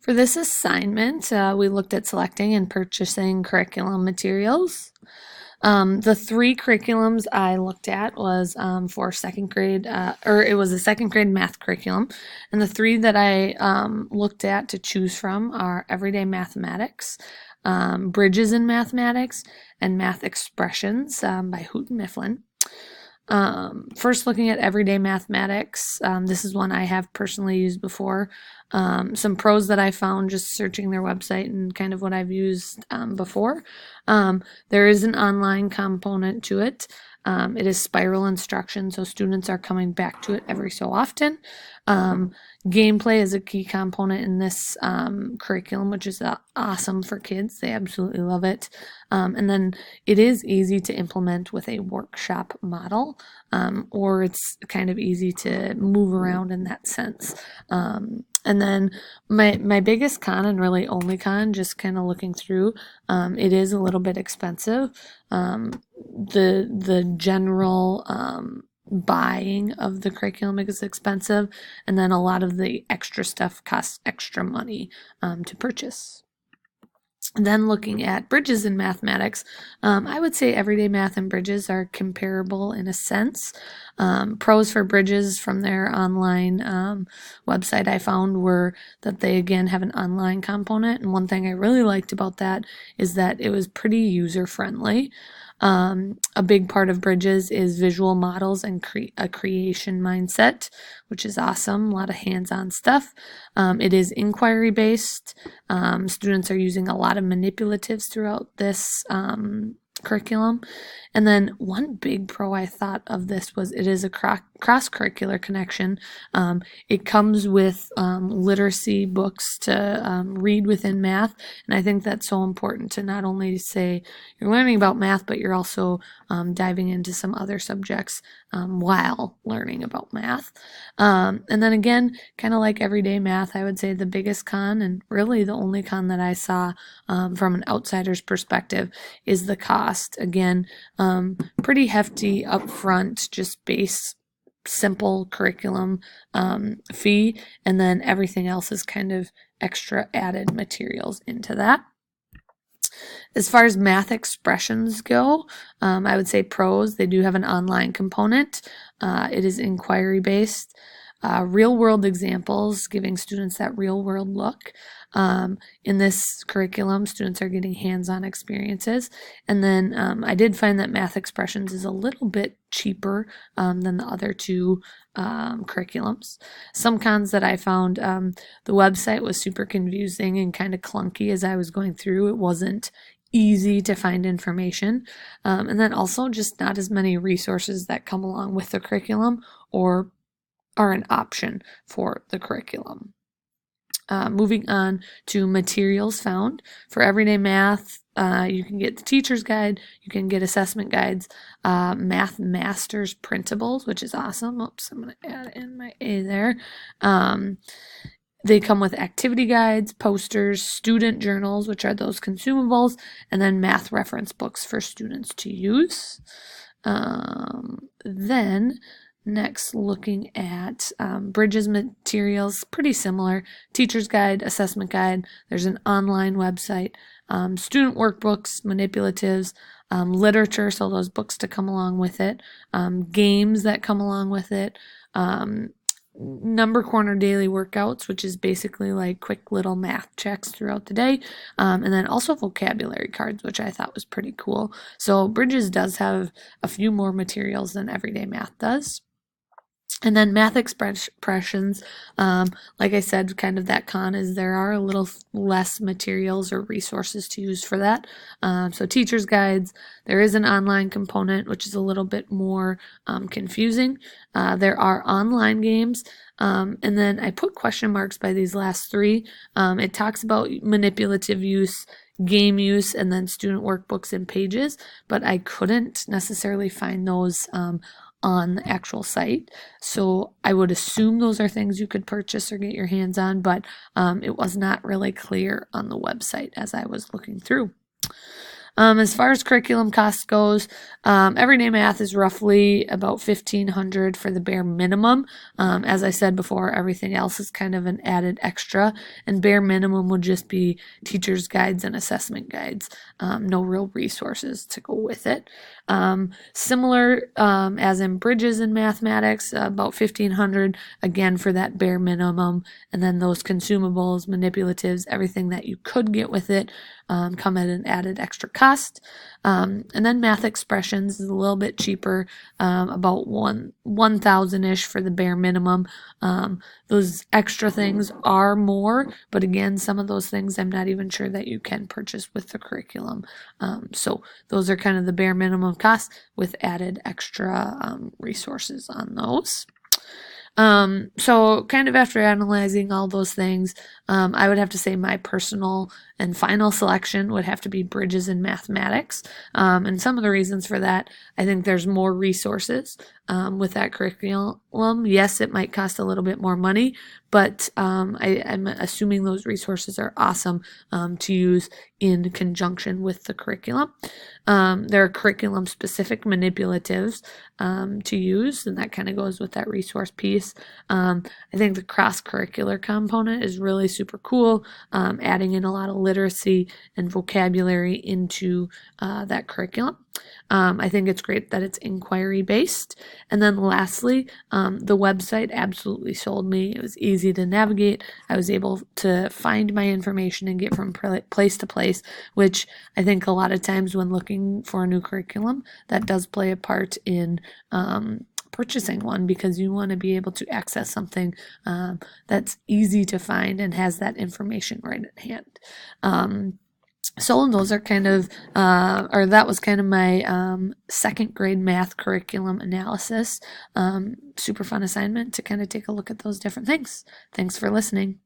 For this assignment, we looked at selecting and purchasing curriculum materials. The three curriculums I looked at was for second grade, or it was a second grade math curriculum. And the three that I looked at to choose from are Everyday Mathematics, Bridges in Mathematics, and Math Expressions by Houghton Mifflin. First, looking at Everyday Mathematics, this is one I have personally used before. Some pros that I found just searching their website and kind of what I've used before. There is an online component to it. It is spiral instruction, so students are coming back to it every so often. Gameplay is a key component in this curriculum, which is awesome for kids. They absolutely love it. And then it is easy to implement with a workshop model, or it's kind of easy to move around in that sense. And then my biggest con and really only con, just kind of looking through, it is a little bit expensive. The general buying of the curriculum is expensive, and then a lot of the extra stuff costs extra money to purchase. And then looking at Bridges in Mathematics, I would say Everyday Math and Bridges are comparable in a sense. Pros for Bridges from their online website I found were that they again have an online component, and one thing I really liked about that is that it was pretty user friendly. A big part of Bridges is visual models and a creation mindset, which is awesome. A lot of hands-on stuff. It is inquiry based. Students are using a lot of manipulatives throughout this curriculum. And then one big pro I thought of this was it is a cross-curricular connection. It comes with literacy books to read within math, and I think that's so important to not only say you're learning about math, but you're also diving into some other subjects while learning about math. And then again, kind of like Everyday Math, I would say the biggest con, and really the only con that I saw from an outsider's perspective, is the cost. Again, pretty hefty upfront, just base simple curriculum fee, and then everything else is kind of extra added materials into that. As far as Math Expressions go, I would say pros, they do have an online component. It is inquiry based. Real world examples, giving students that real world look. In this curriculum, students are getting hands-on experiences. And then I did find that Math Expressions is a little bit cheaper than the other two curriculums. Some cons that I found, the website was super confusing and kind of clunky as I was going through. It wasn't easy to find information. And then also just not as many resources that come along with the curriculum or are an option for the curriculum. Moving on to materials found. For Everyday Math, you can get the teacher's guide, you can get assessment guides, Math Masters printables, which is awesome. Oops, I'm going to add in my A there. They come with activity guides, posters, student journals, which are those consumables, and then math reference books for students to use. Then next, looking at Bridges materials, pretty similar. Teacher's guide, assessment guide. There's an online website. Student workbooks, manipulatives, literature, so those books to come along with it. Games that come along with it. Number Corner daily workouts, which is basically like quick little math checks throughout the day, and then also vocabulary cards, which I thought was pretty cool. So Bridges does have a few more materials than Everyday Math does. And then Math Expressions, like I said, kind of that con is there are a little less materials or resources to use for that. So teacher's guides, there is an online component, which is a little bit more confusing. There are online games, and then I put question marks by these last three. It talks about manipulative use, game use, and then student workbooks and pages, but I couldn't necessarily find those on the actual site. So I would assume those are things you could purchase or get your hands on, but it was not really clear on the website as I was looking through. As far as curriculum cost goes, everyday math is roughly about $1,500 for the bare minimum. As I said before, everything else is kind of an added extra, and bare minimum would just be teachers' guides and assessment guides. No real resources to go with it. Similar as in Bridges in mathematics, about $1,500 again for that bare minimum, and then those consumables, manipulatives, everything that you could get with it come at an added extra cost. And then math expressions is a little bit cheaper, about 1,000-ish for the bare minimum. Those extra things are more, but again, some of those things I'm not even sure that you can purchase with the curriculum. So those are kind of the bare minimum costs with added extra resources on those. So kind of after analyzing all those things, I would have to say my personal and final selection would have to be Bridges in mathematics. And some of the reasons for that, I think there's more resources with that curriculum. Yes, it might cost a little bit more money, but I'm assuming those resources are awesome to use in conjunction with the curriculum. There are curriculum specific manipulatives to use, and that kind of goes with that resource piece. I think the cross-curricular component is really super cool, adding in a lot of literacy and vocabulary into that curriculum. I think it's great that it's inquiry based. And then lastly, the website absolutely sold me. It was easy to navigate. I was able to find my information and get from place to place, which I think a lot of times when looking for a new curriculum, that does play a part in purchasing one, because you want to be able to access something that's easy to find and has that information right at hand. So those are kind of, or that was kind of my second grade math curriculum analysis. Super fun assignment to kind of take a look at those different things. Thanks for listening.